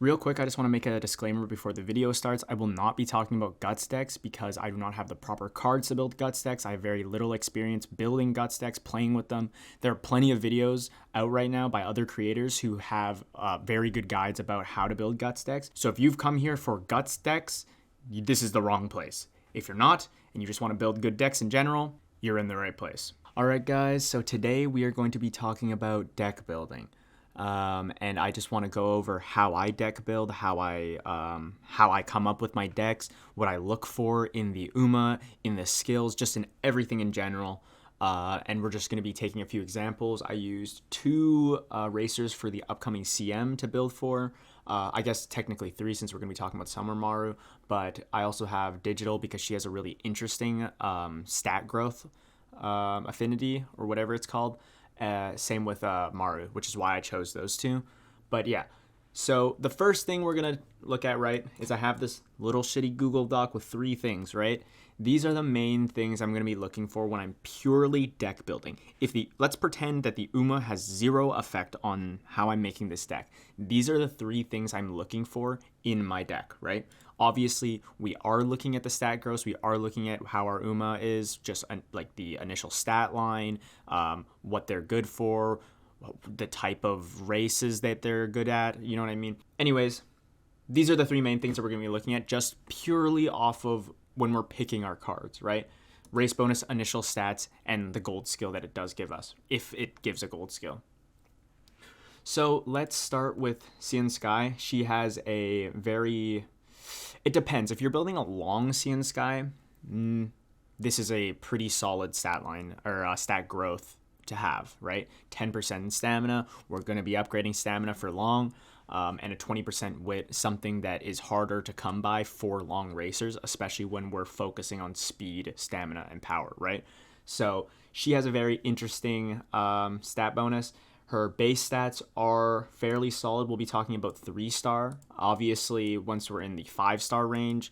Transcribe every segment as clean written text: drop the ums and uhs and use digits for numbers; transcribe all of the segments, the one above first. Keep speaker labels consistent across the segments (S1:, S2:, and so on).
S1: Real quick, I just want to make a disclaimer before the video starts. I will not be talking about Guts decks because I do not have the proper cards to build Guts decks. I have very little experience building Guts decks, playing with them. There are plenty of videos out right now by other creators who have very good guides about how to build Guts decks. So if you've come here for Guts decks, this is the wrong place. If you're not, and you just want to build good decks in general, you're in the right place. Alright guys, so today we are going to be talking about deck building. And I just want to go over how I deck build, how I come up with my decks, what I look for in the Uma, in the skills, just in everything in general. And we're just going to be taking a few examples. I used two racers for the upcoming CM to build for. I guess technically three since we're going to be talking about Summer Maru, but I also have Digital because she has a really interesting stat growth affinity or whatever it's called. Same with Maru, which is why I chose those two. But yeah, so the first thing we're going to look at, right, is I have this little shitty Google Doc with three things, right? These are the main things I'm going to be looking for when I'm purely deck building. Let's pretend that the Uma has zero effect on how I'm making this deck. These are the three things I'm looking for in my deck, right? Obviously, we are looking at the stat growth. We are looking at how our Uma is, just like the initial stat line, what they're good for, the type of races that they're good at. You know what I mean? Anyways, these are the three main things that we're going to be looking at just purely off of when we're picking our cards, right? Race bonus, initial stats, and the gold skill that it does give us, if it gives a gold skill. So let's start with Seiun Sky. She has a very... It depends. If you're building a long Seiun Sky, this is a pretty solid stat line, or stat growth to have, right? 10% in stamina. We're going to be upgrading stamina for long. And a 20% wit, something that is harder to come by for long racers, especially when we're focusing on speed, stamina, and power, right? So she has a very interesting stat bonus. Her base stats are fairly solid. We'll be talking about 3-star. Obviously, once we're in the 5-star range,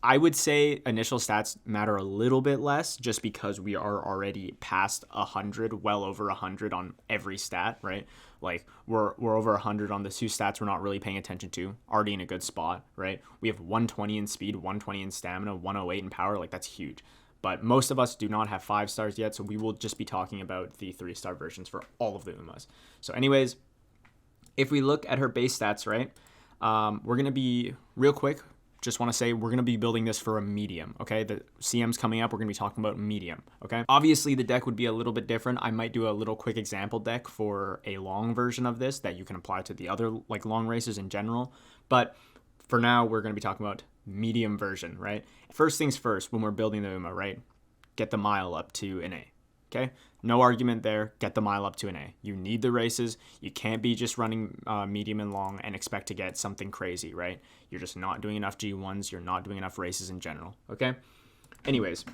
S1: I would say initial stats matter a little bit less just because we are already past 100, well over 100 on every stat, right? Like we're over 100 on the two stats we're not really paying attention to, already in a good spot, right? We have 120 in speed, 120 in stamina, 108 in power, like that's huge. But most of us do not have 5 stars yet, so we will just be talking about the 3-star versions for all of the Umas. So anyways, if we look at her base stats, right, we're going to be real quick. Just want to say we're going to be building this for a medium, okay? The CM's coming up. We're going to be talking about medium, okay? Obviously, the deck would be a little bit different. I might do a little quick example deck for a long version of this that you can apply to the other like long races in general. But for now, we're going to be talking about medium version, right? First things first, when we're building the Uma, right? Get the mile up to an A, okay? No argument there. Get the mile up to an A. You need the races. You can't be just running medium and long and expect to get something crazy, right? You're just not doing enough G1s. You're not doing enough races in general, okay? Anyways,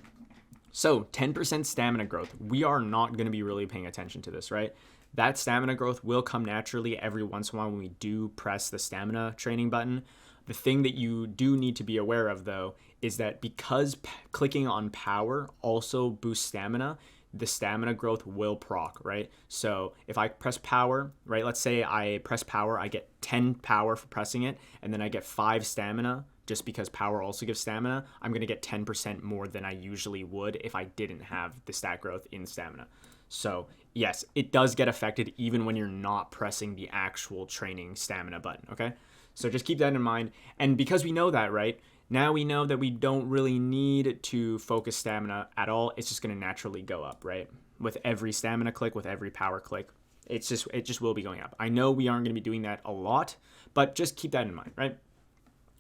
S1: so 10% stamina growth. We are not going to be really paying attention to this, right? That stamina growth will come naturally every once in a while when we do press the stamina training button. The thing that you do need to be aware of, though, is that because clicking on power also boosts stamina, the stamina growth will proc, right? So if I press power, right, let's say I press power, I get 10 power for pressing it, and then I get 5 stamina just because power also gives stamina, I'm going to get 10% more than I usually would if I didn't have the stat growth in stamina. So yes, it does get affected even when you're not pressing the actual training stamina button, okay? So just keep that in mind. And because we know that, right, now we know that we don't really need to focus stamina at all. It's just going to naturally go up, right? With every stamina click, with every power click, it just will be going up. I know we aren't going to be doing that a lot, but just keep that in mind, right?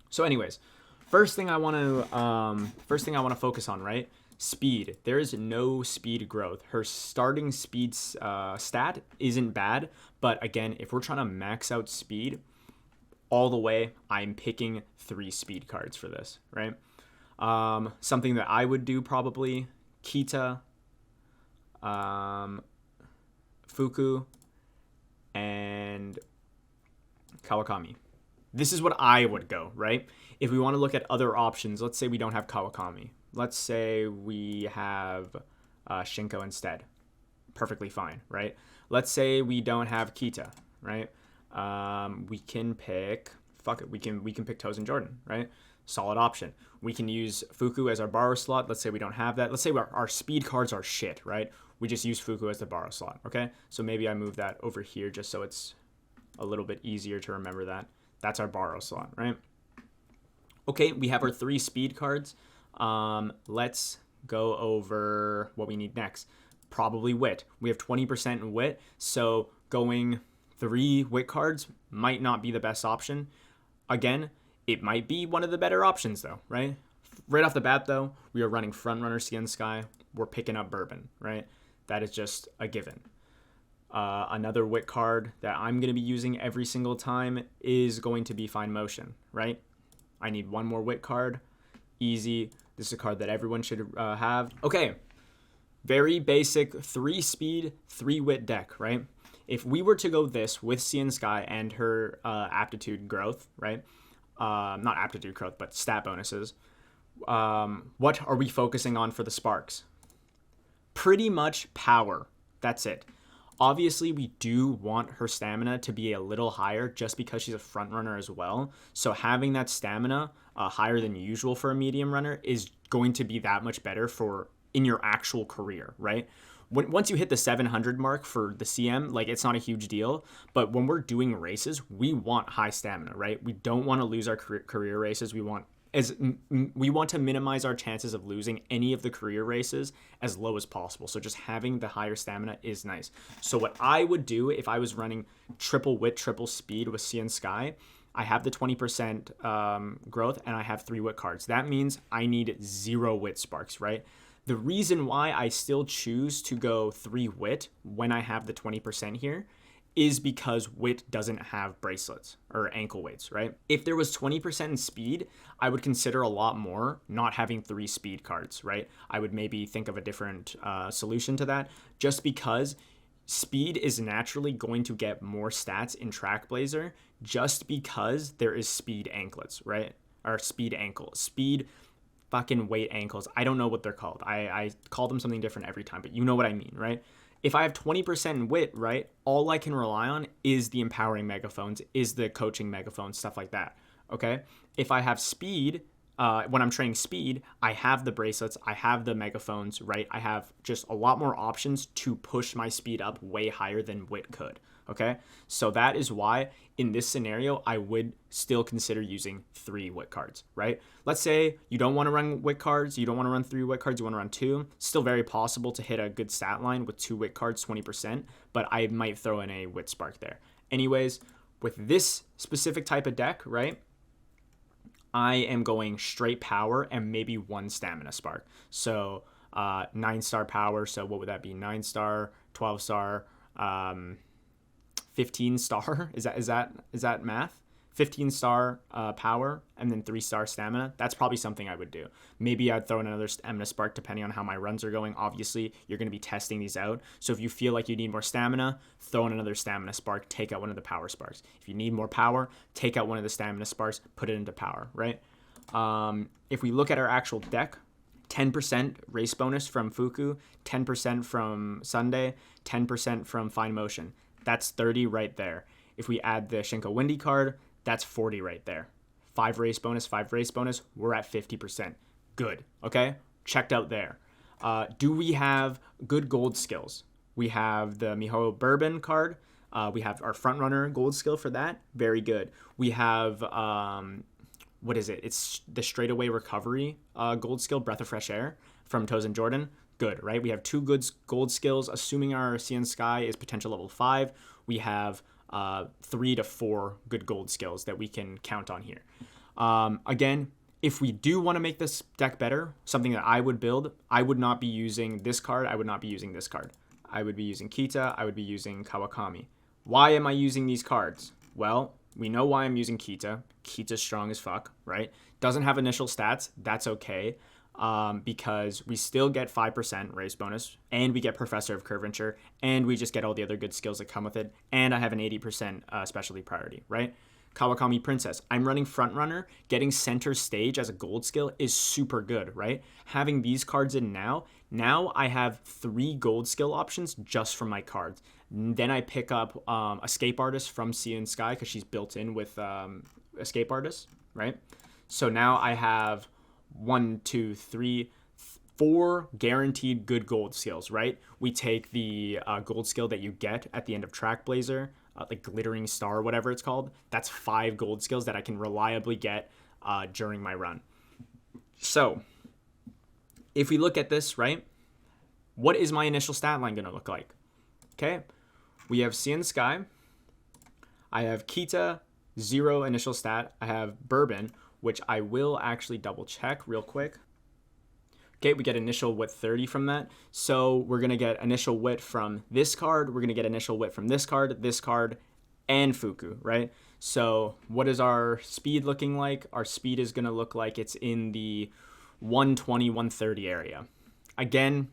S1: So anyways, first thing I want to focus on, right? Speed. There is no speed growth. Her starting speed stat isn't bad, but again, if we're trying to max out speed all the way, I'm picking 3 speed cards for this, right? Something that I would do probably, Kita, Fuku, and Kawakami. This is what I would go, right? If we want to look at other options, let's say we don't have Kawakami. Let's say we have Shinko instead. Perfectly fine, right? Let's say we don't have Kita, right? We can pick, fuck it, we can pick Tozen Jordan, right? Solid option. We can use Fuku as our borrow slot. Let's say we don't have that. Let's say our speed cards are shit, right? We just use Fuku as the borrow slot, okay? So maybe I move that over here just so it's a little bit easier to remember that. That's our borrow slot, right? Okay, we have our 3 speed cards. Let's go over what we need next. Probably wit. We have 20% in wit, so going 3 wit cards might not be the best option. Again, it might be one of the better options though, right? Right off the bat though, we are running Frontrunner Seiun Sky. We're picking up Bourbon, right? That is just a given. Another wit card that I'm going to be using every single time is going to be Fine Motion, right? I need one more wit card. Easy. This is a card that everyone should have. Okay. Very basic 3 speed, 3 wit deck, right? If we were to go this with Seiun Sky and her aptitude growth, right? Not aptitude growth, but stat bonuses. What are we focusing on for the sparks? Pretty much power. That's it. Obviously, we do want her stamina to be a little higher just because she's a front runner as well. So having that stamina higher than usual for a medium runner is going to be that much better for in your actual career, right? Once you hit the 700 mark for the CM, like it's not a huge deal. But when we're doing races, we want high stamina, right? We don't want to lose our career races. We want to minimize our chances of losing any of the career races as low as possible. So just having the higher stamina is nice. So what I would do if I was running triple wit, triple speed with Seiun Sky, I have the 20% growth and I have 3 wit cards. That means I need 0 wit sparks, right? The reason why I still choose to go 3 wit when I have the 20% here is because wit doesn't have bracelets or ankle weights, right? If there was 20% in speed, I would consider a lot more not having 3 speed cards, right? I would maybe think of a different solution to that, just because speed is naturally going to get more stats in Trackblazer just because there is speed anklets, right? Or speed ankle, speed fucking weight ankles. I don't know what they're called. I call them something different every time, but you know what I mean, right? If I have 20% in wit, right, all I can rely on is the empowering megaphones, is the coaching megaphones, stuff like that, okay? If I have speed, when I'm training speed, I have the bracelets, I have the megaphones, right? I have just a lot more options to push my speed up way higher than wit could, okay? So that is why in this scenario, I would still consider using 3 wit cards, right? Let's say you don't want to run wit cards, you don't want to run 3 wit cards, you want to run 2. Still very possible to hit a good stat line with 2 wit cards, 20%, but I might throw in a wit spark there. Anyways, with this specific type of deck, right, I am going straight power and maybe 1 stamina spark. So 9-star power, so what would that be? 9-star, 12-star, 15-star. Is that math? 15-star power and then 3-star stamina. That's probably something I would do. Maybe I'd throw in another stamina spark depending on how my runs are going. Obviously, you're going to be testing these out. So if you feel like you need more stamina, throw in another stamina spark, take out one of the power sparks. If you need more power, take out one of the stamina sparks, put it into power, right? If we look at our actual deck, 10% race bonus from Fuku, 10% from Sunday, 10% from Fine Motion. That's 30 right there. If we add the Shinko Windy card, that's 40 right there. 5 race bonus, we're at 50%. Good, okay? Checked out there. Do we have good gold skills? We have the Miho Bourbon card. We have our front runner gold skill for that. Very good. We have, what is it? It's the straightaway recovery gold skill, Breath of Fresh Air from Tozen Jordan. Good, right? We have 2 good gold skills. Assuming our Seiun Sky is potential level 5, we have 3 to 4 good gold skills that we can count on here. Again, if we do want to make this deck better, something that I would build, I would not be using this card. I would not be using this card. I would be using Kita. I would be using Kawakami. Why am I using these cards? Well, we know why I'm using Kita. Kita's strong as fuck, right? Doesn't have initial stats. That's okay. Because we still get 5% race bonus, and we get Professor of Curvature, and we just get all the other good skills that come with it, and I have an 80% specialty priority, right? Kawakami Princess. I'm running Front Runner. Getting center stage as a gold skill is super good, right? Having these cards in now I have 3 gold skill options just from my cards. Then I pick up Escape Artist from Seiun Sky because she's built in with Escape Artist, right? So now I have 1, 2, 3, 4 guaranteed good gold skills, right? We take the gold skill that you get at the end of Trackblazer, like Glittering Star or whatever it's called. That's 5 gold skills that I can reliably get during my run. So if we look at this, right, what is my initial stat line going to look like? Okay, we have Seiun Sky. I have Kita, 0 initial stat. I have Bourbon, which I will actually double check real quick. Okay, we get initial wit 30 from that. So we're going to get initial wit from this card. We're going to get initial wit from this card, and Fuku, right? So what is our speed looking like? Our speed is going to look like it's in the 120, 130 area. Again,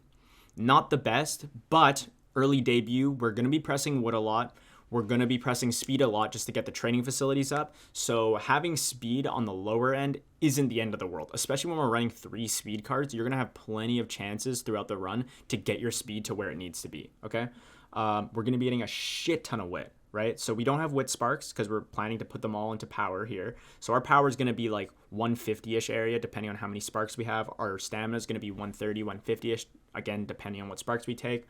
S1: not the best, but early debut, we're going to be pressing wood a lot. We're going to be pressing speed a lot just to get the training facilities up. So having speed on the lower end isn't the end of the world, especially when we're running 3 speed cards. You're going to have plenty of chances throughout the run to get your speed to where it needs to be, okay? We're going to be getting a shit ton of wit, right? So we don't have wit sparks because we're planning to put them all into power here. So our power is going to be like 150-ish area depending on how many sparks we have. Our stamina is going to be 130, 150-ish, again, depending on what sparks we take.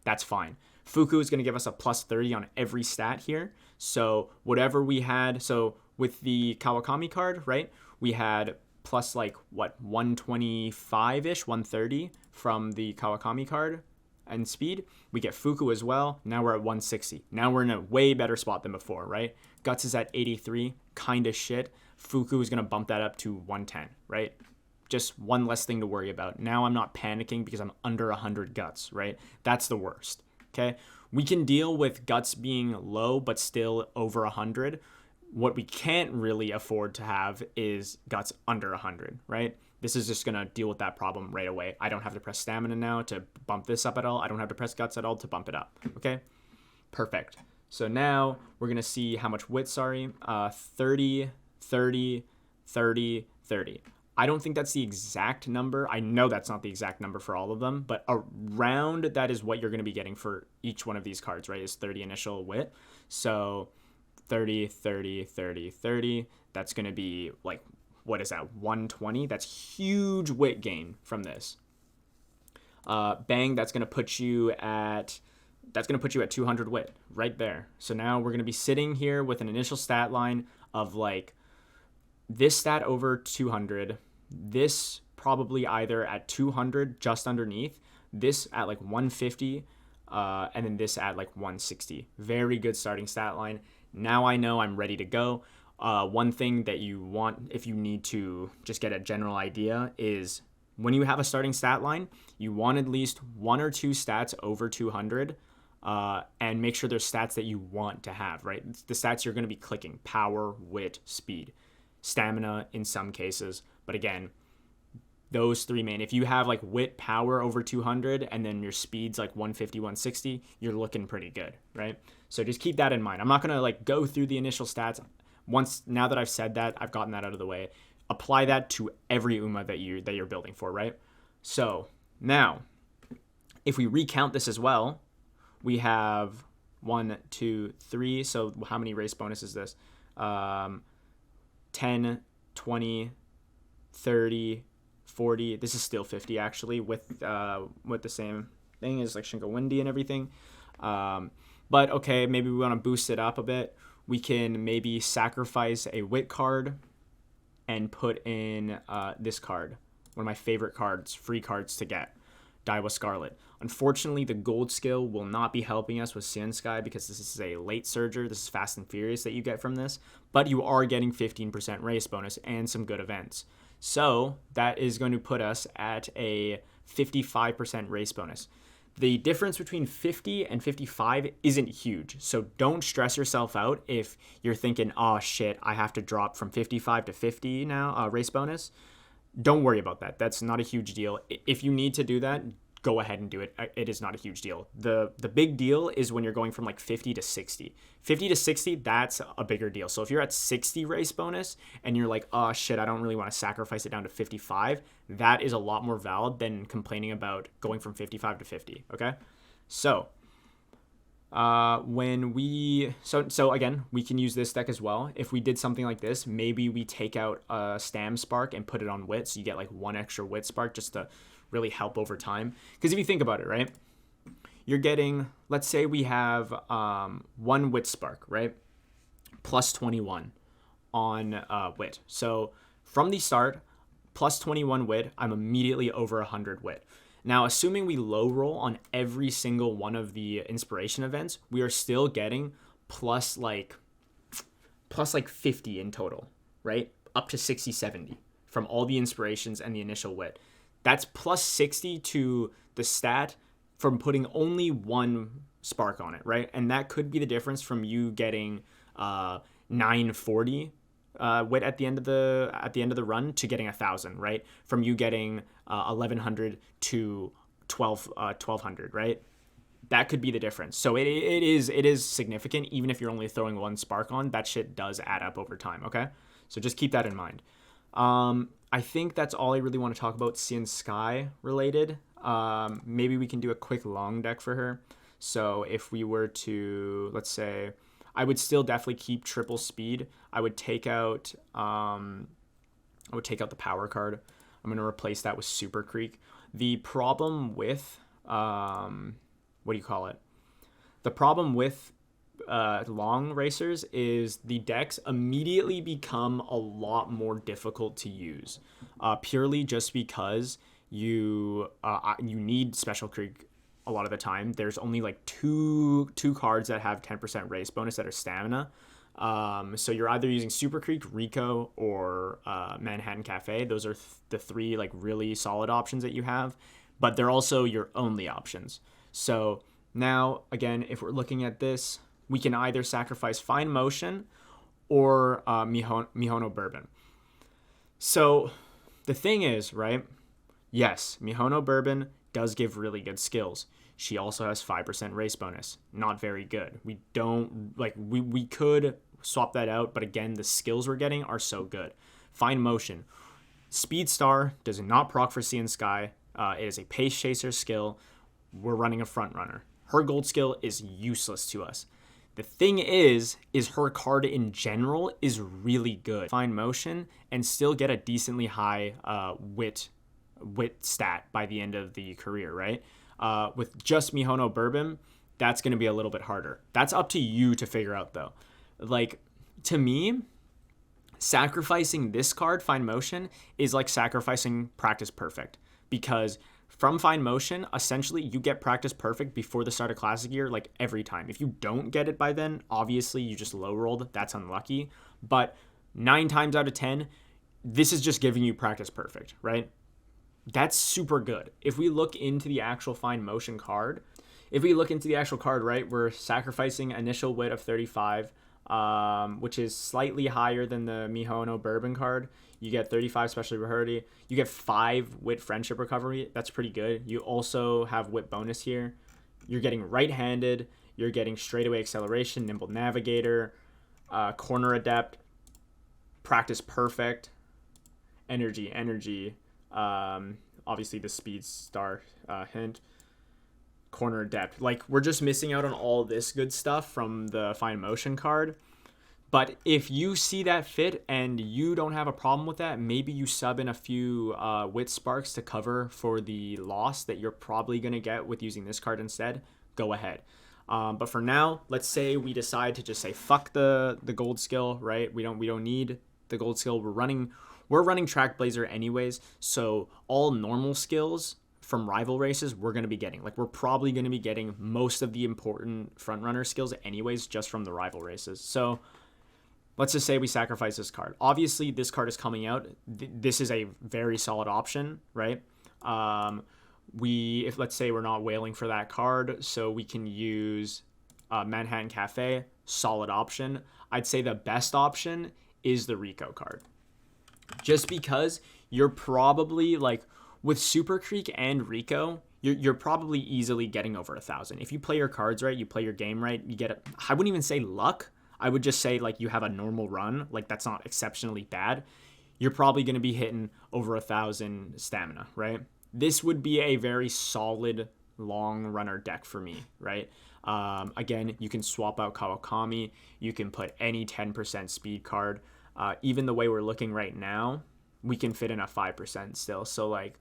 S1: That's fine. Fuku is going to give us a plus 30 on every stat here. So whatever we had, so with the Kawakami card, right, we had plus like, what, 125-ish, 130 from the Kawakami card and speed. We get Fuku as well. Now we're at 160. Now we're in a way better spot than before, right? Guts is at 83, kind of shit. Fuku is going to bump that up to 110, right? Just one less thing to worry about. Now I'm not panicking because I'm under 100 guts, right? That's the worst, okay? We can deal with guts being low but still over 100. What we can't really afford to have is guts under 100, right? This is just going to deal with that problem right away. I don't have to press stamina now to bump this up at all. I don't have to press guts at all to bump it up, okay? Perfect. So now we're going to see how much wit, 30, 30, 30, 30. I don't think that's the exact number. I know that's not the exact number for all of them, but around that is what you're going to be getting for each one of these cards, right? Is 30 initial wit. So 30, 30, 30, 30. That's going to be like, what is that? 120. That's huge wit gain from this. Bang, that's going to put you at 200 wit right there. So now we're going to be sitting here with an initial stat line of like this stat over 200, this probably either at 200 just underneath, this at like 150, and then this at like 160. Very good starting stat line. Now I know I'm ready to go. One thing that you want if you need to just get a general idea is when you have a starting stat line, you want at least 1 or 2 stats over 200, and make sure there's stats that you want to have, right? It's the stats you're going to be clicking: power, wit, speed, stamina in some cases. But again, those 3 main. If you have like wit, power over 200 and then your speed's like 150, 160, you're looking pretty good, right? So just keep that in mind. I'm not going to like go through the initial stats. Now that I've said that, I've gotten that out of the way. Apply that to every Uma that you're building for, right? So now, if we recount this as well, we have 1, 2, 3. So how many race bonuses is this? 10, 20, 30, 40. This is still 50 actually with the same thing as like Shingo Windy and everything. But okay, maybe we want to boost it up a bit. We can maybe sacrifice a wit card and put in this card, one of my favorite cards, free cards to get, Daiwa Scarlet. Unfortunately, the gold skill will not be helping us with Seiun Sky because this is a late surger. This is Fast and Furious that you get from this, but you are getting 15% race bonus and some good events. So that is going to put us at a 55% race bonus. The difference between 50 and 55 isn't huge, so don't stress yourself out if you're thinking, oh shit, I have to drop from 55 to 50 now, race bonus. Don't worry about that. That's not a huge deal. If you need to do that, go ahead and do it. It is not a huge deal. The big deal is when you're going from like 50 to 60. 50 to 60, that's a bigger deal. So if you're at 60 race bonus and you're like, oh shit, I don't really want to sacrifice it down to 55, that is a lot more valid than complaining about going from 55 to 50, okay? So So again, we can use this deck as well. If we did something like this, maybe we take out a Stam Spark and put it on Wit, so you get like 1 extra Wit Spark just to really help over time. Because if you think about it, right, you're getting, let's say we have 1 Wit Spark, right, plus 21 on Wit. So from the start, plus 21 Wit, I'm immediately over 100 Wit. Now, assuming we low roll on every single one of the inspiration events, we are still getting plus like 50 in total, right? Up to 60, 70 from all the inspirations and the initial Wit. That's plus 60 to the stat from putting only 1 spark on it, right? And that could be the difference from you getting 940 Wit at the end of the run to getting 1,000, right? From you getting 1,100 to 1,200, right? That could be the difference. So it is significant, even if you're only throwing 1 spark on. That shit does add up over time. Okay, so just keep that in mind. I think that's all I really want to talk about Seiun Sky related. Maybe we can do a quick long deck for her. So if we were to, let's say, I would still definitely keep triple speed. I would take out the power card. I'm going to replace that with Super Creek. The problem with the problem with long racers is the decks immediately become a lot more difficult to use, purely just because you need Special Creek a lot of the time. There's only like two cards that have 10% race bonus that are stamina. So you're either using Super Creek, Rico, or Manhattan Cafe. Those are the 3 like really solid options that you have, but they're also your only options. So now, again, if we're looking at this, we can either sacrifice Fine Motion or Mihono Bourbon. So the thing is, right? Yes, Mihono Bourbon does give really good skills. She also has 5% race bonus. Not very good. We could swap that out, but again, the skills we're getting are so good. Fine Motion. Speed Star does not proc for Seiun Sky. It is a Pace Chaser skill. We're running a Front Runner. Her gold skill is useless to us. The thing is her card in general is really good. Fine Motion and still get a decently high wit stat by the end of the career, right? With just Mihono Bourbon, that's going to be a little bit harder. That's up to you to figure out, though. Like, to me, sacrificing this card, Fine Motion, is like sacrificing Practice Perfect, because from Fine Motion, essentially, you get Practice Perfect before the start of Classic Year, like, every time. If you don't get it by then, obviously, you just low-rolled. That's unlucky. But 9 times out of 10, this is just giving you Practice Perfect, right? That's super good. If we look into the actual Fine Motion card, right, we're sacrificing initial wit of 35, which is slightly higher than the Mihono Bourbon card. You get 35 special priority. You get 5 wit friendship recovery. That's pretty good. You also have wit bonus here. You're getting right-handed. You're getting straightaway acceleration, nimble navigator, corner adept, practice perfect, energy. Obviously the speed star hint, corner adept. Like, we're just missing out on all this good stuff from the Fine Motion card. But if you see that fit and you don't have a problem with that, maybe you sub in a few wit sparks to cover for the loss that you're probably going to get with using this card instead, go ahead. But for now, let's say we decide to just say fuck the gold skill, right? We don't need the gold skill. We're running Trackblazer anyways, so all normal skills from rival races we're going to be getting. Like, we're probably going to be getting most of the important front runner skills anyways just from the rival races. So let's just say we sacrifice this card. Obviously, this card is coming out. This is a very solid option, right? If let's say we're not wailing for that card, so we can use Manhattan Cafe, solid option. I'd say the best option is the Rico card. Just because you're probably, like, with Super Creek and Rico, you're probably easily getting over 1,000. If you play your cards right, you play your game right, you get I wouldn't even say luck. I would just say, like, you have a normal run. Like, that's not exceptionally bad. You're probably going to be hitting over 1,000 stamina, right? This would be a very solid long runner deck for me, right? Again, you can swap out Kawakami. You can put any 10% speed card. Even the way we're looking right now, we can fit in a 5% still. So like,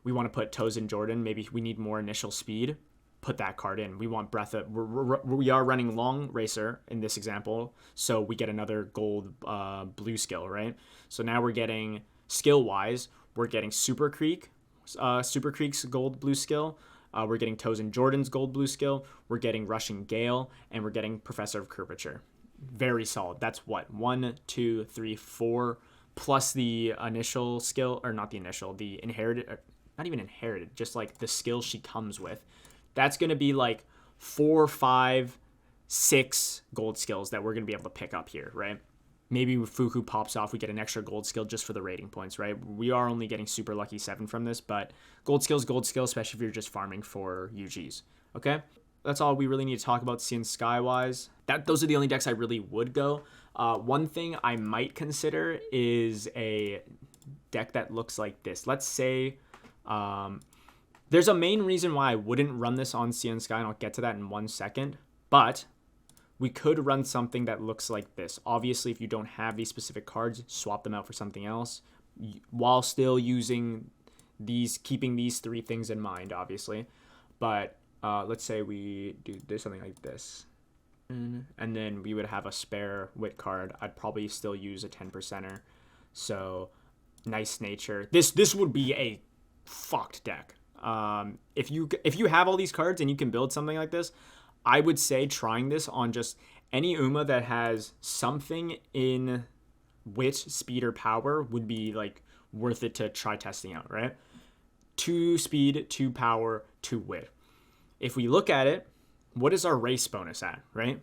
S1: we want to put Tozen Jordan. Maybe we need more initial speed. Put that card in. We want Breath of... We are running Long Racer in this example, so we get another gold blue skill, right? So now we're getting, skill-wise, we're getting Super Creek's gold blue skill. We're getting Tozen Jordan's gold blue skill. We're getting Rushing Gale, and we're getting Professor of Curvature. Very solid. That's what? 1, 2, 3, 4, plus the initial skill, or not the initial, the inherited, not even inherited, just like the skill she comes with. That's going to be like 4, 5, 6 gold skills that we're going to be able to pick up here, right? Maybe if Fuku pops off, we get an extra gold skill just for the rating points, right? We are only getting super lucky 7 from this, but gold skill, especially if you're just farming for UGs, okay? That's all we really need to talk about Seiun Sky wise. Those are the only decks I really would go. One thing I might consider is a deck that looks like this. Let's say... there's a main reason why I wouldn't run this on Seiun Sky, and I'll get to that in 1 second. But we could run something that looks like this. Obviously, if you don't have these specific cards, swap them out for something else, while still using these, keeping these 3 things in mind, obviously. But let's say we do something like this. And then we would have a spare wit card. I'd probably still use a 10%er. So, Nice Nature. This would be a fucked deck. If you have all these cards and you can build something like this, I would say trying this on just any Uma that has something in wit, speed, or power would be like worth it to try testing out, right? 2 speed, 2 power, 2 wit. If we look at it, what is our race bonus at, right?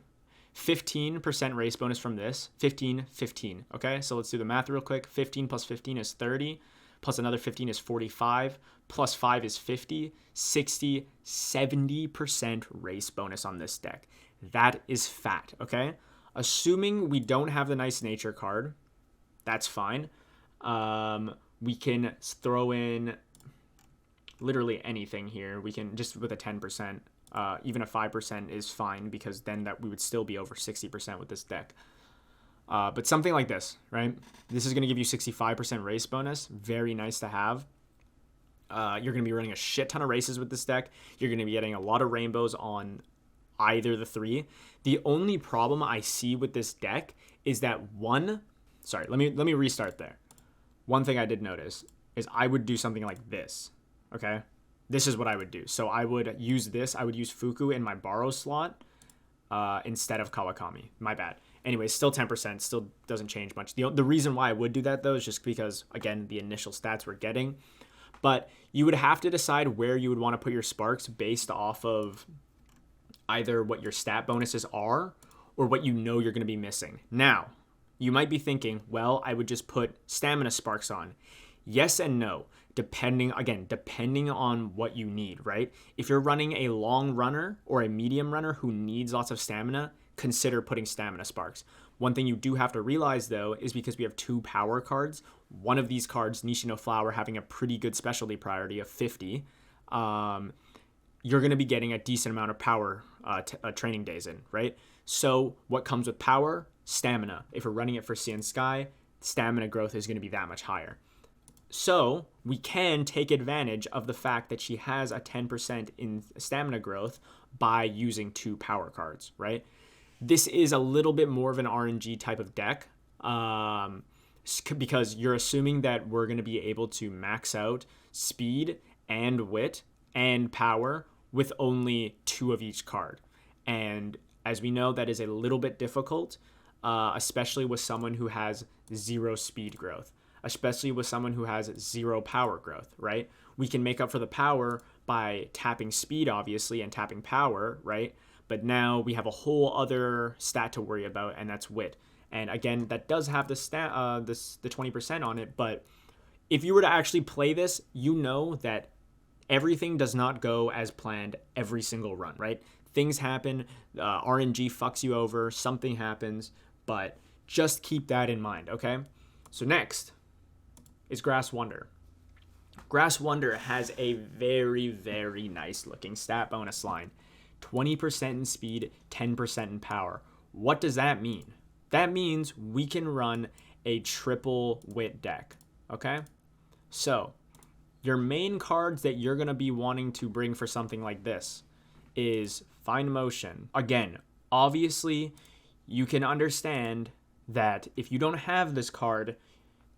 S1: 15% race bonus from this, 15, 15. Okay, so let's do the math real quick. 15 plus 15 is 30, plus another 15 is 45, plus 5 is 50, 60, 70% race bonus on this deck. That is fat, okay? Assuming we don't have the Nice Nature card, that's fine. We can throw in literally anything here. We can just with a 10%, even a 5% is fine, because then that we would still be over 60% with this deck. But something like this, right? This is going to give you 65% race bonus. Very nice to have. You're going to be running a shit ton of races with this deck. You're going to be getting a lot of rainbows on either the 3. The only problem I see with this deck is that let me restart there. One thing I did notice is I would do something like this, okay? This is what I would do. So I would use this. I would use Fuku in my borrow slot instead of Kawakami. My bad. Anyway, still 10%. Still doesn't change much. The reason why I would do that, though, is just because, again, the initial stats we're getting. But you would have to decide where you would want to put your sparks based off of either what your stat bonuses are or what you know you're going to be missing. Now, you might be thinking, well, I would just put stamina sparks on. Yes and no, depending on what you need, right? If you're running a long runner or a medium runner who needs lots of stamina, consider putting stamina sparks. One thing you do have to realize, though, is because we have 2 power cards, one of these cards, Nishino Flower, having a pretty good specialty priority of 50, you're going to be getting a decent amount of power training days in, right? So what comes with power? Stamina. If we're running it for Seiun Sky, stamina growth is going to be that much higher. So we can take advantage of the fact that she has a 10% in stamina growth by using 2 power cards, right? This is a little bit more of an RNG type of deck because you're assuming that we're going to be able to max out speed and wit and power with only 2 of each card. And as we know, that is a little bit difficult, especially with someone who has 0 speed growth, especially with someone who has 0 power growth, right? We can make up for the power by tapping speed, obviously, and tapping power, right? But now we have a whole other stat to worry about, and that's wit. And again, that does have the 20% on it, but if you were to actually play this, you know that everything does not go as planned every single run, right? Things happen, RNG fucks you over, something happens, but just keep that in mind, okay? So next is Grass Wonder. Grass Wonder has a very, very nice looking stat bonus line. 20% in speed, 10% in power. What does that mean? That means we can run a triple wit deck, okay? So your main cards that you're going to be wanting to bring for something like this is Find Motion. Again, obviously, you can understand that if you don't have this card,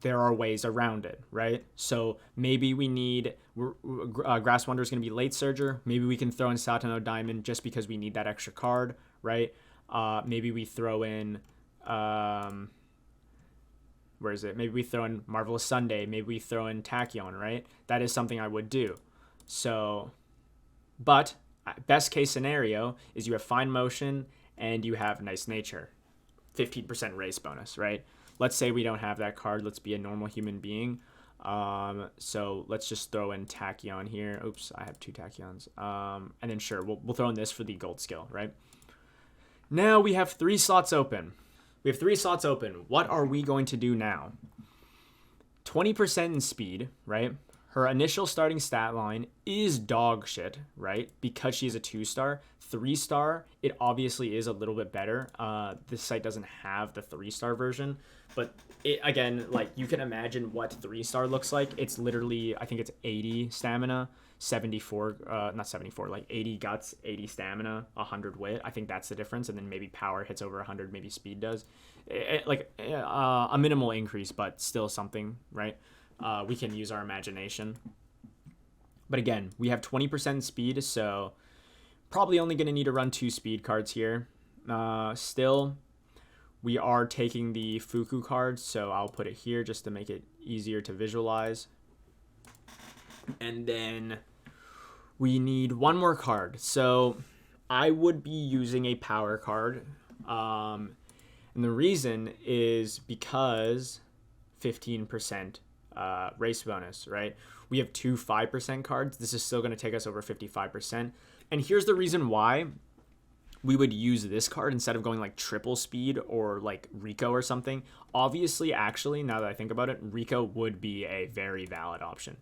S1: there are ways around it, right? So maybe we need, Grass Wonder is going to be late Surger. Maybe we can throw in Satano Diamond just because we need that extra card, right? Maybe we throw in, where is it? Maybe we throw in Marvelous Sunday. Maybe we throw in Tachyon, right? That is something I would do. So, but best case scenario is you have Find Motion and you have Nice Nature. 15% race bonus, right? Let's say we don't have that card. Let's be a normal human being. So let's just throw in Tachyon here. Oops, I have 2 Tachyons. And then sure, we'll throw in this for the gold skill, right? Now we have 3 slots open. What are we going to do now? 20% in speed, right? Her initial starting stat line is dog shit, right? Because she's a 2-star. 3-star, it obviously is a little bit better. This site doesn't have the 3-star version, but it, again, like you can imagine what 3-star looks like. It's literally, I think it's 80 stamina, 80 guts, 80 stamina, 100 wit. I think that's the difference. And then maybe power hits over 100, maybe speed does. A minimal increase, but still something, right? We can use our imagination. But again, we have 20% speed, so probably only going to need to run 2 speed cards here. Still, we are taking the Fuku card, so I'll put it here just to make it easier to visualize. And then we need 1 more card. So I would be using a power card. And the reason is because 15% race bonus, right? We have 2 5% cards. This is still going to take us over 55%. And here's the reason why we would use this card instead of going like triple speed or like Rico or something. Obviously, actually, now that I think about it, Rico would be a very valid option.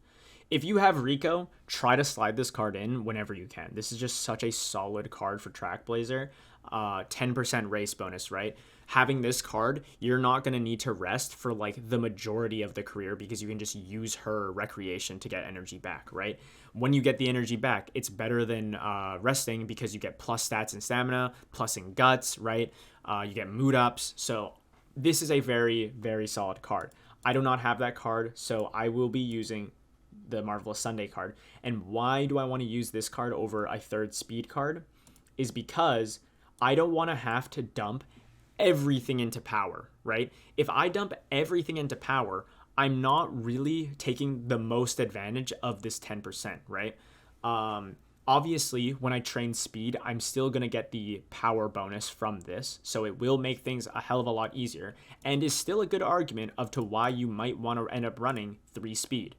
S1: If you have Rico, try to slide this card in whenever you can. This is just such a solid card for Trackblazer. 10% race bonus, right? Having this card, you're not going to need to rest for like the majority of the career because you can just use her recreation to get energy back, right? When you get the energy back, it's better than resting because you get plus stats and stamina, plus in guts, right? You get mood ups. So this is a very, very solid card. I do not have that card, so I will be using the Marvelous Sunday card. And why do I want to use this card over a 3rd speed card? Is because I don't want to have to dump everything into power, right? If I dump everything into power, I'm not really taking the most advantage of this 10%, right? Obviously, when I train speed, I'm still going to get the power bonus from this, so it will make things a hell of a lot easier, and is still a good argument of to why you might want to end up running 3 speed,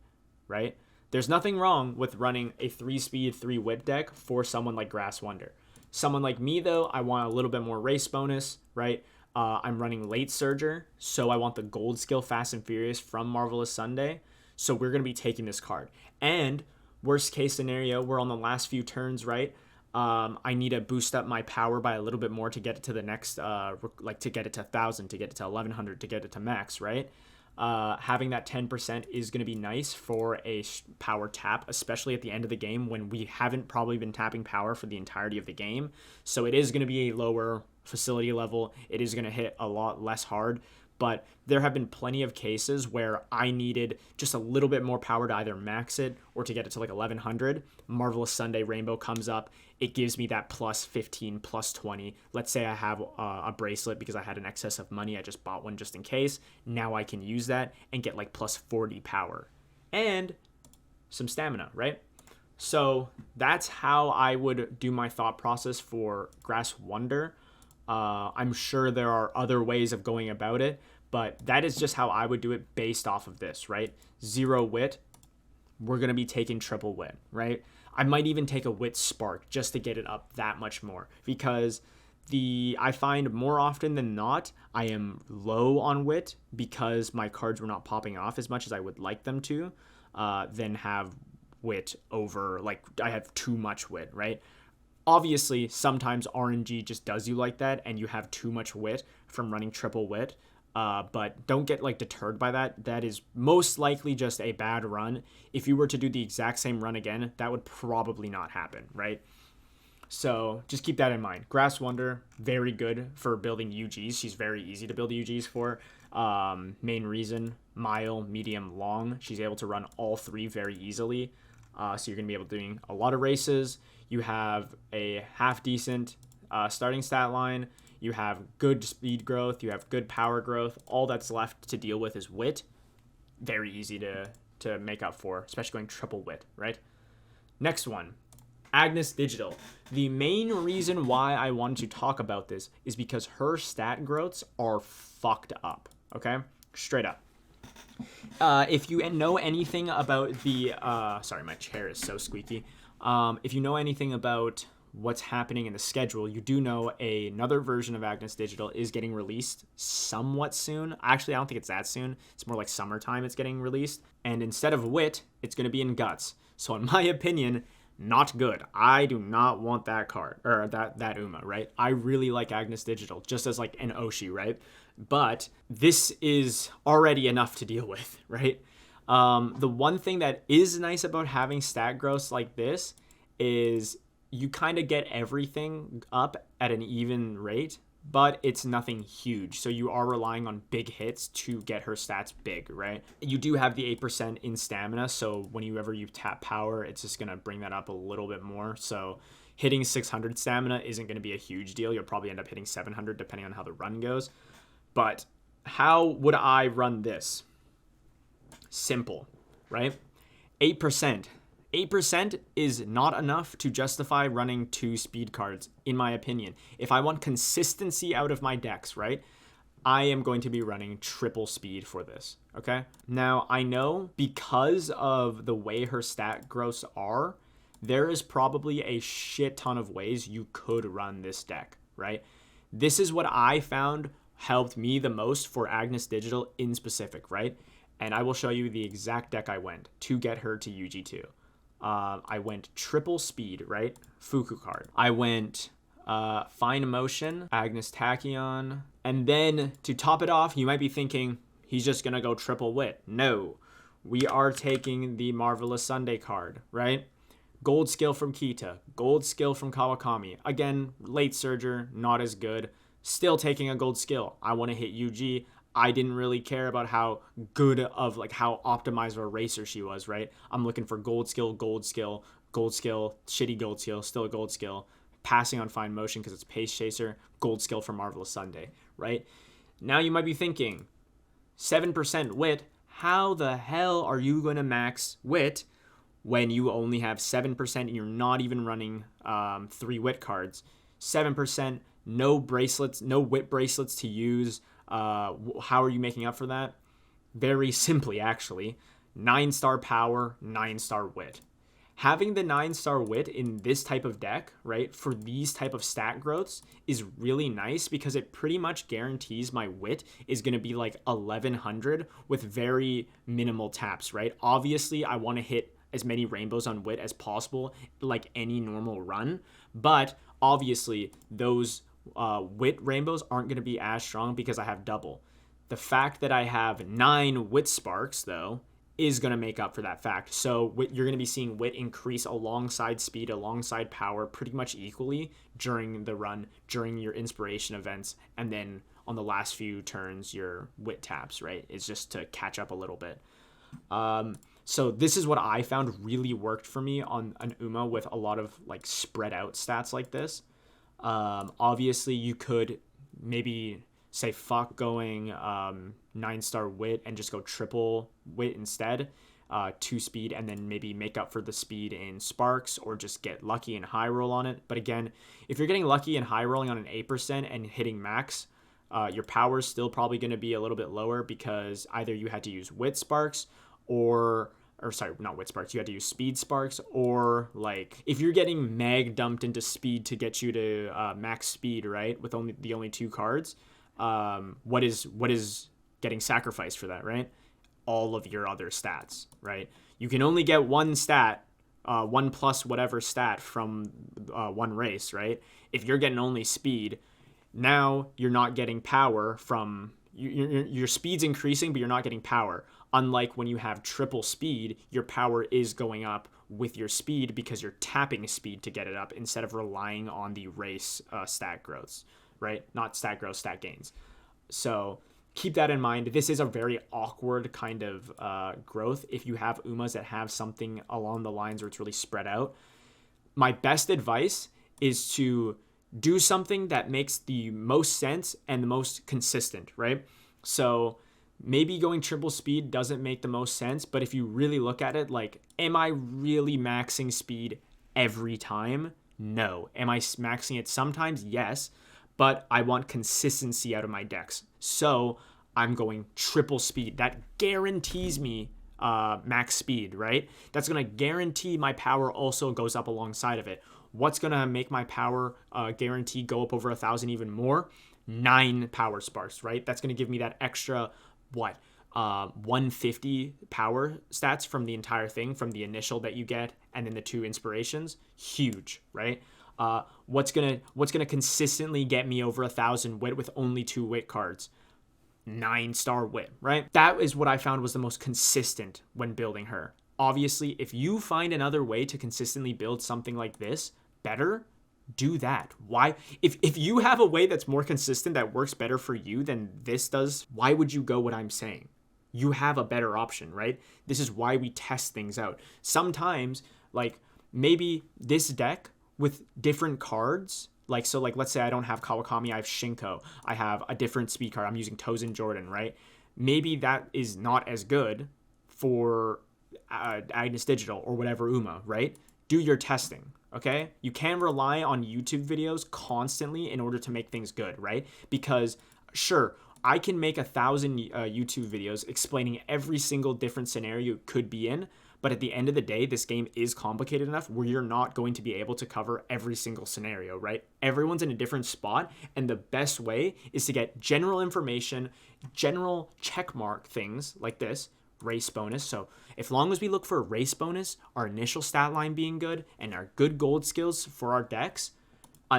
S1: right? There's nothing wrong with running a 3 speed, 3 wit deck for someone like Grass Wonder. Someone like me, though, I want a little bit more race bonus, right? I'm running late Surger, so I want the gold skill Fast and Furious from Marvelous Sunday. So we're going to be taking this card. And worst case scenario, we're on the last few turns, right? I need to boost up my power by a little bit more to get it to the next, to get it to 1,000, to get it to 1,100, to get it to max, right? Having that 10% is going to be nice for a power tap, especially at the end of the game when we haven't probably been tapping power for the entirety of the game. So it is going to be a lower facility level. It is going to hit a lot less hard, but there have been plenty of cases where I needed just a little bit more power to either max it or to get it to like 1,100. Marvelous Sunday Rainbow comes up. It gives me that plus 15, plus 20. Let's say I have a bracelet because I had an excess of money. I just bought one just in case. Now I can use that and get like plus 40 power and some stamina, right? So that's how I would do my thought process for Grass Wonder. I'm sure there are other ways of going about it, but that is just how I would do it based off of this, right? 0 wit, we're going to be taking triple wit, right? I might even take a wit spark just to get it up that much more because I find more often than not, I am low on wit because my cards were not popping off as much as I would like them to, than have wit over, like I have too much wit, right? Obviously, sometimes RNG just does you like that and you have too much wit from running triple wit. But don't get like deterred by that. That is most likely just a bad run. If you were to do the exact same run again, that would probably not happen, right? So just keep that in mind. Grass Wonder, very good for building UGs. She's very easy to build UGs for. Main reason, mile, medium, long. She's able to run all three very easily. So you're going to be able to doing a lot of races. You have a half decent starting stat line. You have good speed growth. You have good power growth. All that's left to deal with is wit. Very easy to make up for, especially going triple wit, right? Next one, Agnes Digital. The main reason why I wanted to talk about this is because her stat growths are fucked up, okay? Straight up. If you know anything about the... sorry, my chair is so squeaky. If you know anything about what's happening in the schedule, you do know another version of Agnes Digital is getting released somewhat soon. Actually, I don't think it's that soon. It's more like summertime it's getting released. And instead of wit, it's going to be in guts. So in my opinion, not good. I do not want that card, or that Uma, right? I really like Agnes Digital, just as like an Oshi, right? But this is already enough to deal with, right? The one thing that is nice about having stat growths like this is you kind of get everything up at an even rate, but it's nothing huge. So you are relying on big hits to get her stats big, right? You do have the 8% in stamina, so whenever you tap power, it's just going to bring that up a little bit more. So hitting 600 stamina isn't going to be a huge deal. You'll probably end up hitting 700 depending on how the run goes. But how would I run this? Simple, right? 8%. 8% is not enough to justify running 2 speed cards, in my opinion. If I want consistency out of my decks, right, I am going to be running triple speed for this, okay? Now, I know because of the way her stat growths are, there is probably a shit ton of ways you could run this deck, right? This is what I found helped me the most for Agnes Digital in specific, right? And I will show you the exact deck I went to get her to UG2. I went triple speed, right? Fuku card. I went fine motion, Agnes Tachyon. And then to top it off, you might be thinking, he's just going to go triple wit. No, we are taking the Marvelous Sunday card, right? Gold skill from Kita, gold skill from Kawakami. Again, late surger, not as good. Still taking a gold skill. I want to hit UG. I didn't really care about how good of like how optimized of a racer she was, right? I'm looking for gold skill, gold skill, gold skill, shitty gold skill, still a gold skill, passing on fine motion because it's pace chaser, gold skill for Marvelous Sunday, right? Now you might be thinking, 7% wit, how the hell are you going to max wit when you only have 7% and you're not even running 3 wit cards? 7%, no bracelets, no wit bracelets to use. How are you making up for that? Very simply, actually. 9-star power, 9-star wit. Having the 9-star wit in this type of deck, right, for these type of stat growths is really nice because it pretty much guarantees my wit is going to be like 1100 with very minimal taps, right? Obviously, I want to hit as many rainbows on wit as possible, like any normal run, but obviously those wit rainbows aren't going to be as strong because I have double. The fact that I have 9 wit sparks, though, is going to make up for that fact. So you're going to be seeing wit increase alongside speed, alongside power, pretty much equally during the run, during your inspiration events, and then on the last few turns, your wit taps, right? It's just to catch up a little bit. So this is what I found really worked for me on an Uma with a lot of like spread out stats like this. Obviously you could maybe say fuck going 9-star wit and just go triple wit instead, 2 speed, and then maybe make up for the speed in sparks or just get lucky and high roll on it. But again, if you're getting lucky and high rolling on an 8% and hitting max, your power is still probably going to be a little bit lower because either you had to use wit sparks or sorry, not wit sparks, you had to use speed sparks, or like if you're getting mag dumped into speed to get you to max speed, right, with only 2 cards, what is getting sacrificed for that, right? All of your other stats, right? You can only get one stat 1 plus whatever stat from one race, right? If you're getting only speed, now you're not getting power from your speed's increasing, but you're not getting power. Unlike when you have triple speed, your power is going up with your speed because you're tapping speed to get it up instead of relying on the race stat growths, right? Not stat growth, stat gains. So keep that in mind. This is a very awkward kind of growth if you have Umas that have something along the lines where it's really spread out. My best advice is to do something that makes the most sense and the most consistent, right? So maybe going triple speed doesn't make the most sense, but if you really look at it, like, am I really maxing speed every time? No. Am I maxing it sometimes? Yes, but I want consistency out of my decks. So I'm going triple speed. That guarantees me max speed, right? That's going to guarantee my power also goes up alongside of it. What's going to make my power guarantee go up over 1,000 even more? 9 power sparks, right? That's going to give me that extra, 150 power stats from the entire thing, from the initial that you get and then the 2 inspirations. Huge, right? What's gonna consistently get me over 1,000 wit with only 2 wit cards? 9-star wit, right? That is what I found was the most consistent when building her. Obviously, if you find another way to consistently build something like this better, do that. Why? If you have a way that's more consistent that works better for you than this does, why would you go what I'm saying? You have a better option, right? This is why we test things out. Sometimes, like, maybe this deck with different cards, like, so like, let's say I don't have Kawakami, I have Shinko, I have a different speed card, I'm using Tozen Jordan, right? Maybe that is not as good for Agnes Digital or whatever Uma, right? Do your testing, okay? You can rely on YouTube videos constantly in order to make things good, right? Because sure, I can make 1,000 YouTube videos explaining every single different scenario you could be in, but at the end of the day, this game is complicated enough where you're not going to be able to cover every single scenario, right? Everyone's in a different spot, and the best way is to get general information, general checkmark things like this, race bonus. So as long as we look for a race bonus, our initial stat line being good, and our good gold skills for our decks,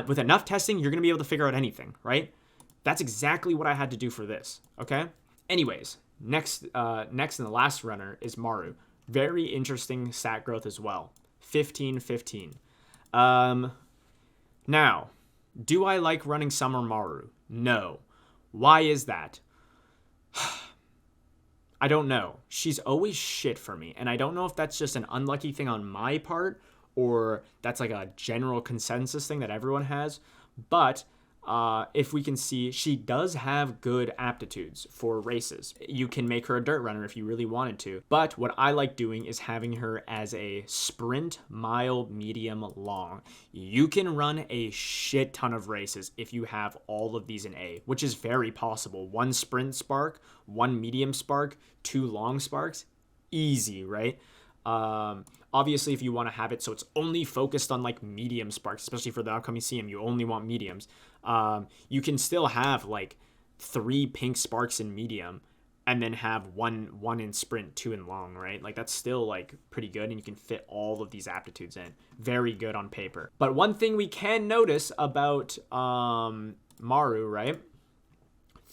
S1: with enough testing, you're going to be able to figure out anything, right? That's exactly what I had to do for this, okay? Anyways, next and the last runner is Maru. Very interesting stat growth as well. 15-15. Now, do I like running Summer Maru? No. Why is that? I don't know. She's always shit for me, and I don't know if that's just an unlucky thing on my part or that's like a general consensus thing that everyone has, but if we can see, she does have good aptitudes for races. You can make her a dirt runner if you really wanted to, but what I like doing is having her as a sprint, mile, medium, long. You can run a shit ton of races if you have all of these in A, which is very possible. 1 sprint spark, 1 medium spark, 2 long sparks, easy, right? Obviously, if you want to have it so it's only focused on like medium sparks, especially for the upcoming CM, you only want mediums. You can still have like 3 pink sparks in medium and then have one in sprint, 2 in long, right? Like that's still like pretty good, and you can fit all of these aptitudes in. Very good on paper. But one thing we can notice about Maru, right?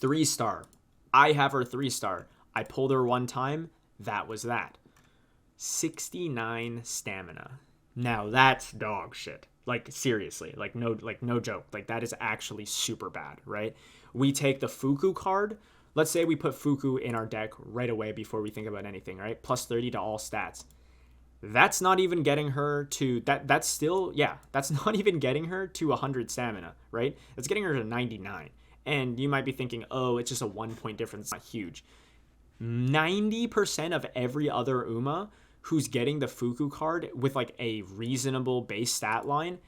S1: 3-star. I have her 3-star. I pulled her one time. That was that. 69 stamina. Now that's dog shit. Like seriously, like no joke. Like that is actually super bad, right? We take the Fuku card. Let's say we put Fuku in our deck right away before we think about anything, right? Plus 30 to all stats. That's not even getting her to that's still, yeah, that's not even getting her to 100 stamina, right? That's getting her to 99. And you might be thinking, "Oh, it's just a 1 point difference. It's not huge." 90% of every other Uma who's getting the Fuku card with like a reasonable base stat line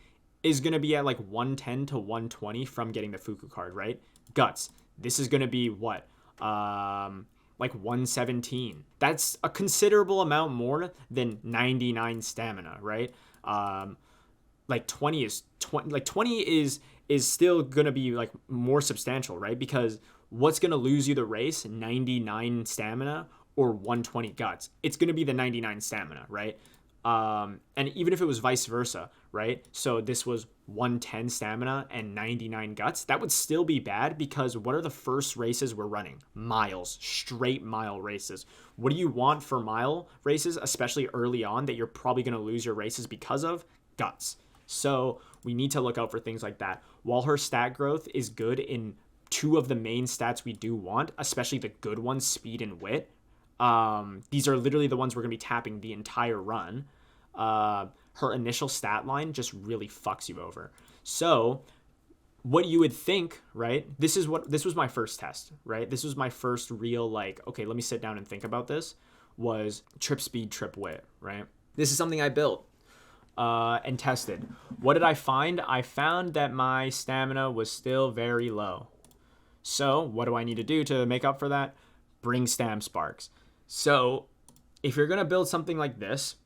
S1: is going to be at like 110 to 120 from getting the Fuku card, right? Guts. This is going to be what? Like 117. That's a considerable amount more than 99 stamina, right? Like 20 is still going to be like more substantial, right? Because what's going to lose you the race? 99 stamina or 120 guts. It's going to be the 99 stamina, right? And even if it was vice versa, right? So this was 110 stamina and 99 guts, that would still be bad because what are the first races we're running? Miles, straight mile races. What do you want for mile races, especially early on, that you're probably going to lose your races because of? Guts. So we need to look out for things like that. While her stat growth is good in two of the main stats we do want, especially the good ones, speed and wit, these are literally the ones we're going to be tapping the entire run. Her initial stat line just really fucks you over. So what you would think, right? This was my first test, right? This was my first real like, okay, let me sit down and think about this, was trip speed, trip wit, right? This is something I built and tested. What did I find? I found that my stamina was still very low. So what do I need to do to make up for that? Bring stam sparks. So if you're going to build something like this,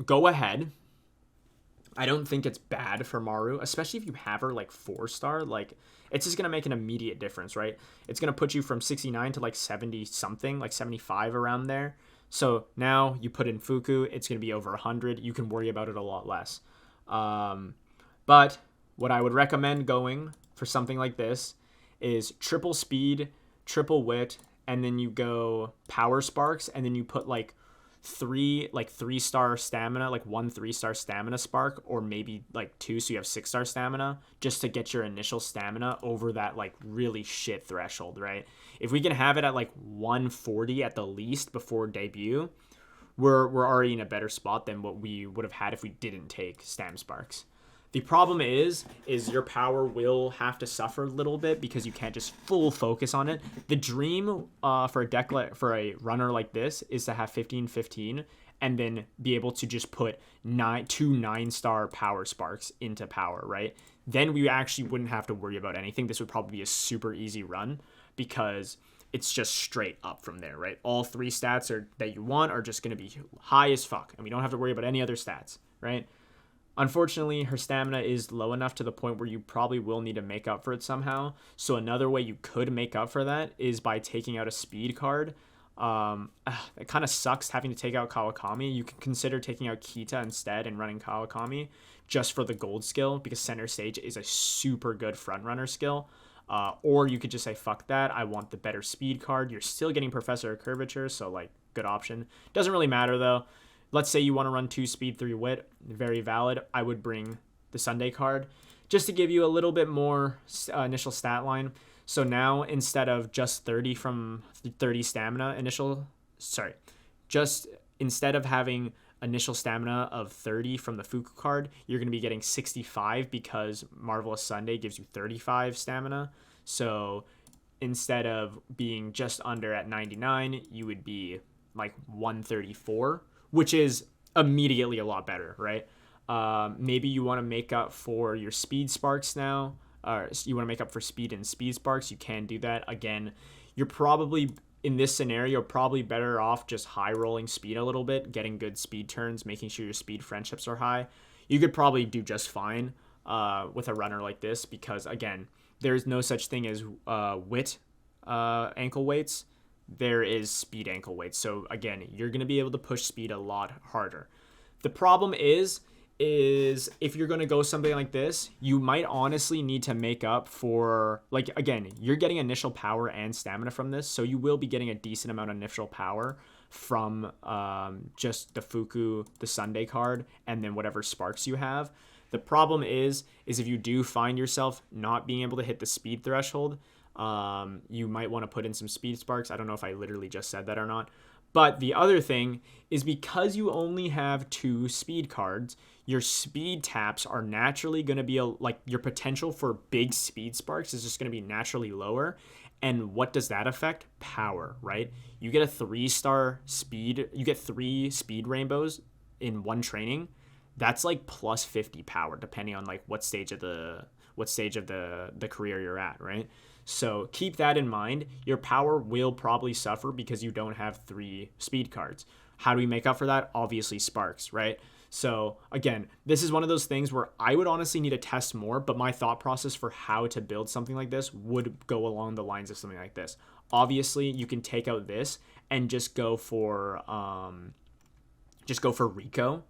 S1: go ahead. I don't think it's bad for Maru, especially if you have her like 4-star. Like, it's just going to make an immediate difference, right? It's going to put you from 69 to like 70 something, like 75 around there. So now you put in Fuku, it's going to be over 100. You can worry about it a lot less. But what I would recommend going for something like this is triple speed, triple wit, and then you go power sparks, and then you put like 3-star stamina, like 1 3-star stamina spark, or maybe like 2, so you have 6-star stamina, just to get your initial stamina over that like really shit threshold, right? If we can have it at like 140 at the least before debut, we're already in a better spot than what we would have had if we didn't take stam sparks. The problem is your power will have to suffer a little bit because you can't just full focus on it. The dream for a runner like this is to have 15-15 and then be able to just put 2 9-star power sparks into power, right? Then we actually wouldn't have to worry about anything. This would probably be a super easy run because it's just straight up from there, right? All 3 stats that you want are just going to be high as fuck, and we don't have to worry about any other stats, right? Unfortunately, her stamina is low enough to the point where you probably will need to make up for it somehow. So another way you could make up for that is by taking out a speed card. It kind of sucks having to take out Kawakami. You can consider taking out Kita instead and running Kawakami just for the gold skill, because center stage is a super good front runner skill. Or you could just say, fuck that, I want the better speed card. You're still getting Professor of Curvature, so like good option. Doesn't really matter though. Let's say you want to run 2 speed, 3 wit, very valid. I would bring the Sunday card just to give you a little bit more initial stat line. So now instead of just 30 from 30 stamina instead of having initial stamina of 30 from the Fuku card, you're going to be getting 65 because Marvelous Sunday gives you 35 stamina. So instead of being just under at 99, you would be like 134, which is immediately a lot better, right? Maybe you want to make up for your speed sparks now. You want to make up for speed and speed sparks. You can do that. Again, you're probably, in this scenario, probably better off just high rolling speed a little bit, getting good speed turns, making sure your speed friendships are high. You could probably do just fine with a runner like this because, again, there's no such thing as wit ankle weights. There is speed ankle weights. So again, you're going to be able to push speed a lot harder. The problem is if you're going to go something like this, you might honestly need to make up for, like, again, you're getting initial power and stamina from this. So you will be getting a decent amount of initial power from just the Fuku, the Sunday card, and then whatever sparks you have. The problem is if you do find yourself not being able to hit the speed threshold, you might want to put in some speed sparks. I don't know if I literally just said that or not. But the other thing is because you only have 2 speed cards, your speed taps are naturally going to be like your potential for big speed sparks is just going to be naturally lower. And what does that affect? Power, right? You get a 3-star speed, you get 3 speed rainbows in one training. That's like plus 50 power, depending on like what stage of the career you're at, right? So keep that in mind. Your power will probably suffer because you don't have 3 speed cards. How do we make up for that? Obviously sparks, right? So again, this is one of those things where I would honestly need to test more, but my thought process for how to build something like this would go along the lines of something like this. Obviously, you can take out this and just go for just go for Rico.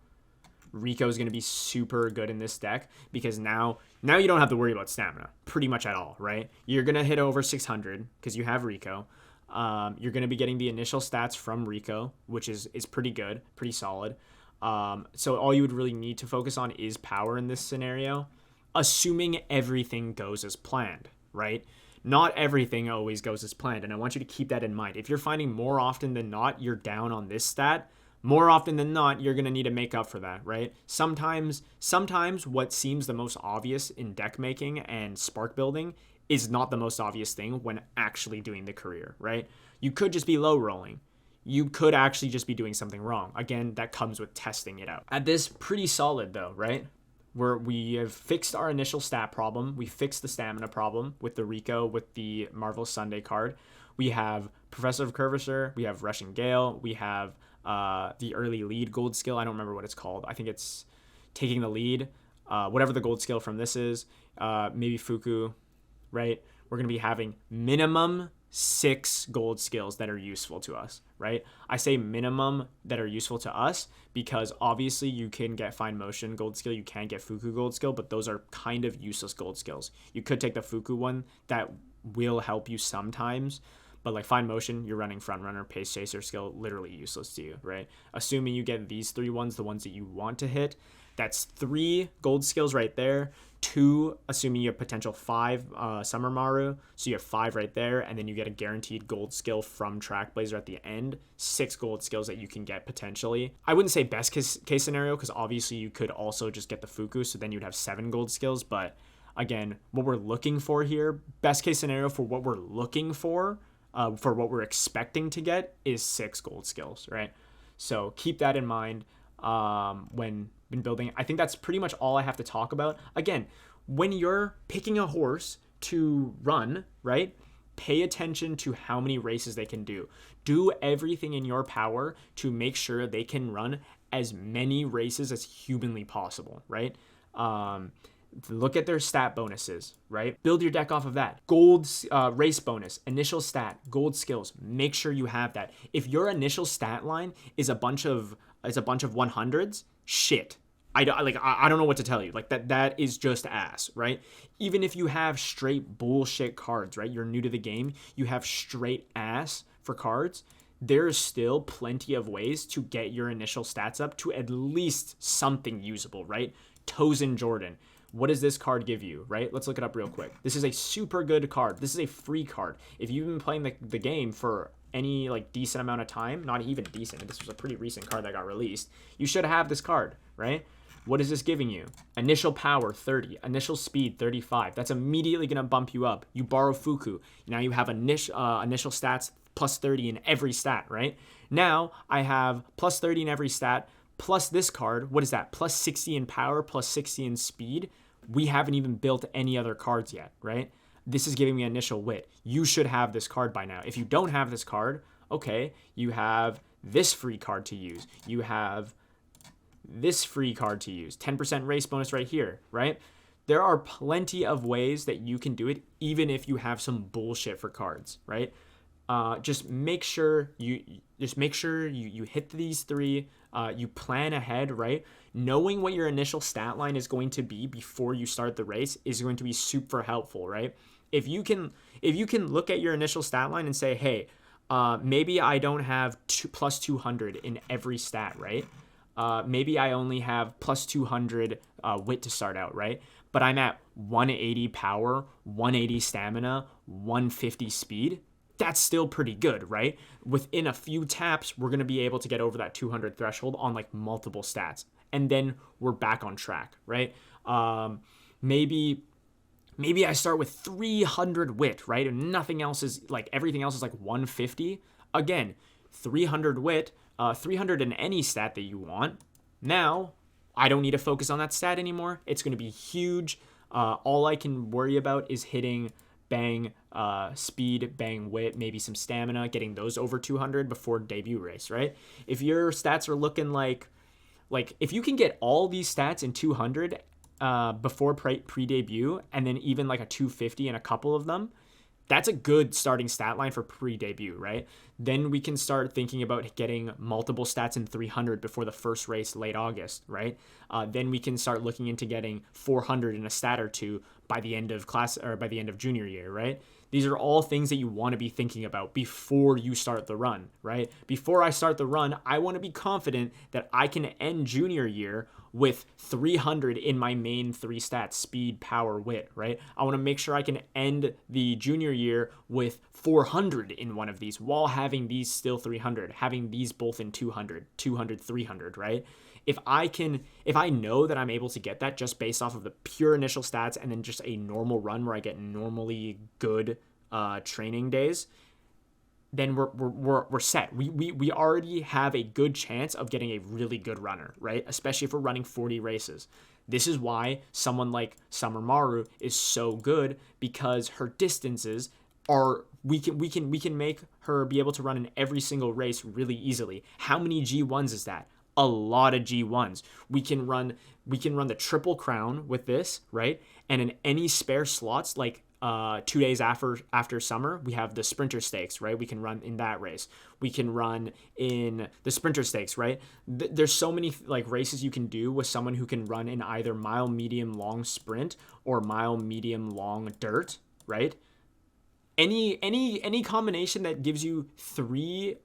S1: Rico is going to be super good in this deck because now you don't have to worry about stamina pretty much at all, right? You're going to hit over 600 because you have Rico. You're going to be getting the initial stats from Rico, which is pretty good, pretty solid. So all you would really need to focus on is power in this scenario, assuming everything goes as planned, right? Not everything always goes as planned, and I want you to keep that in mind. If you're finding more often than not you're down on this stat, more often than not, you're going to need to make up for that, right? Sometimes what seems the most obvious in deck making and spark building is not the most obvious thing when actually doing the career, right? You could just be low rolling. You could actually just be doing something wrong. Again, that comes with testing it out. At this, pretty solid though, right? We have fixed our initial stat problem. We fixed the stamina problem with the Rico, with the Marvelous Sunday card. We have Professor of Curvature. We have Russian Gale. We have the early lead gold skill. I don't remember what it's called. I think it's taking the lead. Whatever the gold skill from this is. Maybe Fuku, right? We're going to be having minimum 6 gold skills that are useful to us, right? I say minimum that are useful to us because obviously you can get Fine Motion gold skill, you can get Fuku gold skill, but those are kind of useless gold skills. You could take the Fuku one, that will help you sometimes, but like Fine Motion, you're running Front Runner, Pace Chaser skill, literally useless to you, right? Assuming you get these 3 ones, the ones that you want to hit, that's 3 gold skills right there. 2, assuming you have potential 5 Summer Maru, so you have 5 right there, and then you get a guaranteed gold skill from Trackblazer at the end. 6 gold skills that you can get potentially. I wouldn't say best case scenario, because obviously you could also just get the Fuku, so then you'd have 7 gold skills, but again, what we're looking for here, best case scenario for what we're looking for what we're expecting to get, is 6 gold skills, right? So keep that in mind when building. I think that's pretty much all I have to talk about. Again, when you're picking a horse to run, right, pay attention to how many races they can do. Do everything in your power to make sure they can run as many races as humanly possible, right? Look at their stat bonuses, right? Build your deck off of that. Gold race bonus, initial stat, gold skills. Make sure you have that. If your initial stat line is a bunch of 100s, shit. I don't know what to tell you. Like that is just ass, right? Even if you have straight bullshit cards, right? You're new to the game, you have straight ass for cards. There's still plenty of ways to get your initial stats up to at least something usable, right? Tozen Jordan. What does this card give you, right? Let's look it up real quick. This is a super good card. This is a free card. If you've been playing the game for any like decent amount of time, not even decent, this was a pretty recent card that got released, you should have this card, right? What is this giving you? Initial power, 30. Initial speed, 35. That's immediately going to bump you up. You borrow Fuku. Now you have initial stats plus 30 in every stat, right? Now I have plus 30 in every stat, plus this card. What is that? Plus 60 in power, plus 60 in speed. We haven't even built any other cards yet, right? This is giving me initial wit. You should have this card by now. If you don't have this card, okay, you have this free card to use. You have this free card to use. 10% race bonus right here, right? There are plenty of ways that you can do it, even if you have some bullshit for cards, right? Just make sure you hit these 3. You plan ahead, right? Knowing what your initial stat line is going to be before you start the race is going to be super helpful, right? If you can look at your initial stat line and say, hey, maybe I don't have plus 200 in every stat, right? Maybe I only have plus 200 wit to start out, right? But I'm at 180 power, 180 stamina, 150 speed. That's still pretty good, right? Within a few taps, we're going to be able to get over that 200 threshold on like multiple stats. And then we're back on track, right? Maybe I start with 300 wit, right? And nothing else is like, everything else is like 150. Again, 300 wit, 300 in any stat that you want. Now, I don't need to focus on that stat anymore. It's going to be huge. All I can worry about is hitting bang speed, bang wit, maybe some stamina, getting those over 200 before debut race, right? If your stats are looking like if you can get all these stats in 200 before pre-debut, and then even like a 250 in a couple of them, That's a good starting stat line for pre-debut, right? Then we can start thinking about getting multiple stats in 300 before the first race late August, right? Then we can start looking into getting 400 in a stat or two by the end of class or by the end of junior year, right? These are all things that you want to be thinking about before you start the run, right? Before I start the run, I want to be confident that I can end junior year with 300 in my main 3 stats: speed, power, wit, right? I want to make sure I can end the junior year with 400 in one of these while having these still 300, having these both in 200, 200, 300, right? If I know that I'm able to get that just based off of the pure initial stats and then just a normal run where I get normally good training days, then we're set. We already have a good chance of getting a really good runner, right? Especially if we're running 40 races. This is why someone like Summer Maru is so good, because her distances are we can make her be able to run in every single race really easily. How many G1s is that? A lot of G1s. We can run the Triple Crown with this, right? And in any spare slots, like 2 days after summer, we have the Sprinter Stakes, right? We can run in that race. We can run in the Sprinter Stakes, right? There's so many like races you can do with someone who can run in either mile, medium, long sprint or mile, medium, long dirt, right? Any combination that gives you 3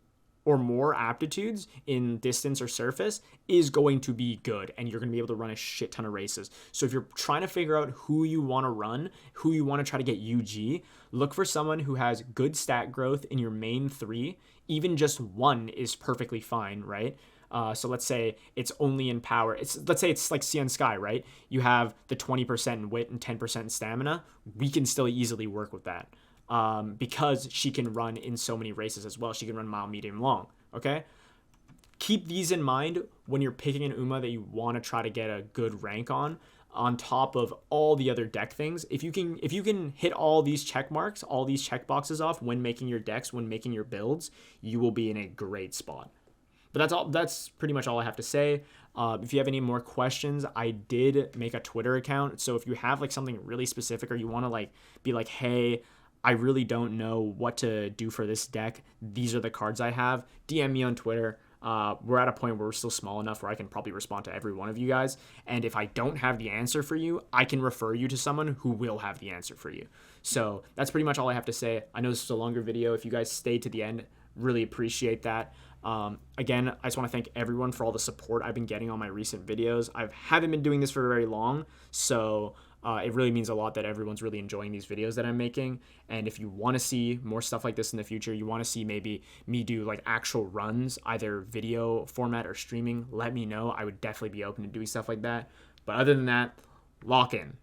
S1: or more aptitudes in distance or surface is going to be good, and you're going to be able to run a shit ton of races. So if you're trying to figure out who you want to run, who you want to try to get UG, look for someone who has good stat growth in your main 3. Even just 1 is perfectly fine, right? So let's say it's only in power. Let's say it's like Seiun Sky, right? You have the 20% in wit and 10% in stamina. We can still easily work with that. Because she can run in so many races as well. She can run mile, medium, long. Okay? Keep these in mind when you're picking an Uma that you want to try to get a good rank on top of all the other deck things. If you can hit all these check marks, all these check boxes off when making your decks, when making your builds, you will be in a great spot. But that's all. That's pretty much all I have to say. If you have any more questions, I did make a Twitter account. So if you have like something really specific, or you want to like be like, hey, I really don't know what to do for this deck, these are the cards I have, DM me on Twitter. We're at a point where we're still small enough where I can probably respond to every one of you guys. And if I don't have the answer for you, I can refer you to someone who will have the answer for you. So that's pretty much all I have to say. I know this is a longer video. If you guys stayed to the end, really appreciate that. Again, I just want to thank everyone for all the support I've been getting on my recent videos. I haven't been doing this for very long, so it really means a lot that everyone's really enjoying these videos that I'm making. And if you want to see more stuff like this in the future, you want to see maybe me do like actual runs, either video format or streaming, let me know. I would definitely be open to doing stuff like that. But other than that, lock in.